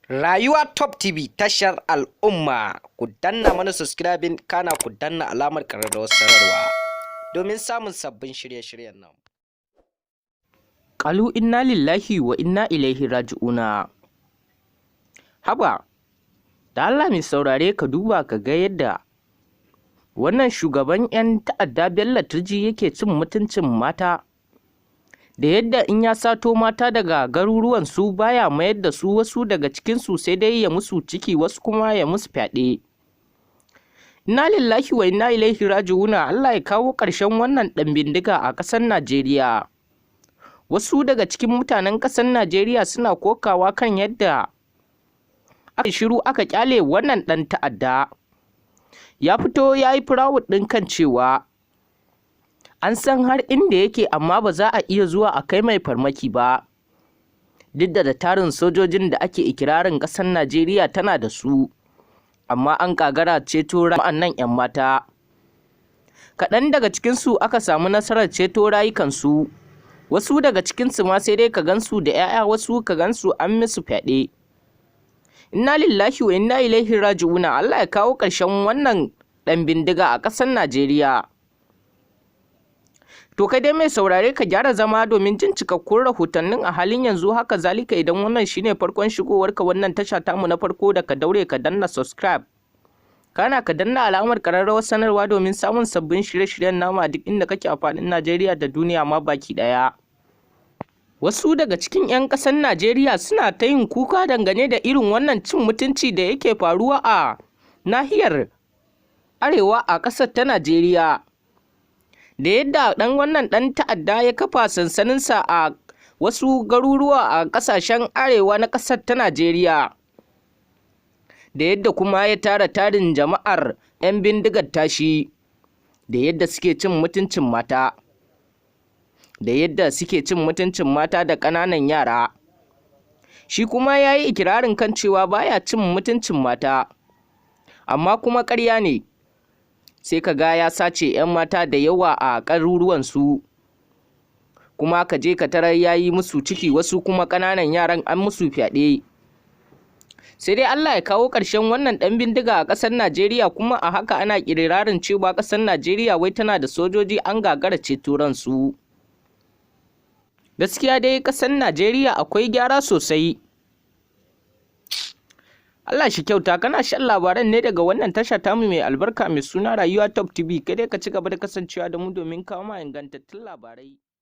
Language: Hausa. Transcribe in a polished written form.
Rayuwa Top TV tashar al'umma, ku danna mana subscribing kana ku danna alamar ƙararrawar sanarwa domin samun sabbin shirye-shiryen nan. Qalu inna lillahi wa inna ilaihi raji'una. Haba, da Allah mai saurare ka duba ka ga yadda wannan shugaban 'yan ta'adda Bello Turji yake cin mutuncin mata, da yadda in ya sato mata daga garuruwan su baya mayar da su, wasu daga cikin su sai dai ya musu ciki, wasu kuma ya musu fyaɗe. Inna lillahi wa inna ilaihi raji'una. Allah ya kawo ƙarshen wannan ɗan bindiga a ƙasar Najeriya. Wasu daga cikin mutanen ƙasar Najeriya suna kokawa kan yadda aka shiru aka kyale wannan ɗan ta'adda. Ya fito ya yi firawud ɗin kan cewa an san har inda yake, amma ba za a iya zuwa a kai mai farmaki ba, duk da tarin sojojin da ake ikirarin ƙasar Najeriya tana da su, amma an kagara ceto nan 'yan mata. Kaɗan daga cikinsu aka samu nasarar ceto rayukansu, wasu daga cikinsu ma sai dai ka gansu da 'ya'ya, wasu ka gansu an musu fyaɗe. Inna lillahi wa inna ilaihi raji'una. Allah ya kawo ƙarshen wannan ɗan bindiga a ƙasar Najeriya. To kai dai mai saurare ka gyara zama domin jin cikakkun rahotannin a halin yanzu. Haka zalika idan wannan shine farkon shigowarka wannan tasha tamu na farko, da ka daure ka danna subscribe, kana ka danna alamar ƙararrawar sanarwa domin samun sabbin shirye-shiryen nama duk inda kake a faɗin Najeriya da duniya ma baki ɗaya. Wasu daga cikin 'yan ƙasar Najeriya suna ta yin kuka dangane da irin wannan cin mutunci da yake faruwa a nahiyar arewa a ƙasar ta Najeriya, da yadda wannan ɗan ta'adda ya kafa sansaninsa a wasu garuruwa a ƙasashen arewa na ƙasar ta Najeriya, da yadda kuma ya tara tarin jama'ar 'yan bindigar tashi, da yadda suke cin mutuncin mata, da ƙananan yara. Shi kuma ya yi ikirarin kan cewa baya cin mutuncin mata, amma kuma ƙarya ne. Sai ka ga ya sace 'yan mata da yawa a garuruwansu, kuma ka je ka tarar ya yi musu ciki, wasu kuma ƙananan yaran an musu fyaɗe. Sai dai Allah ya kawo ƙarshen wannan ɗan bindiga a ƙasar Najeriya, kuma a haka ana ƙirirarin cewa ƙasar Najeriya wai tana da sojoji, an gagara ceto ransu. Gaskiya dai ƙasar Najeriya akwai gyara sosai. Allah shi kyauta. Kana shan labaran ne daga wannan tasha tamu mai albarka mai suna Rayuwa Top TV. Kai dai ka ci gaba da kasancewa da mu domin kawo ma ingantattun labarai.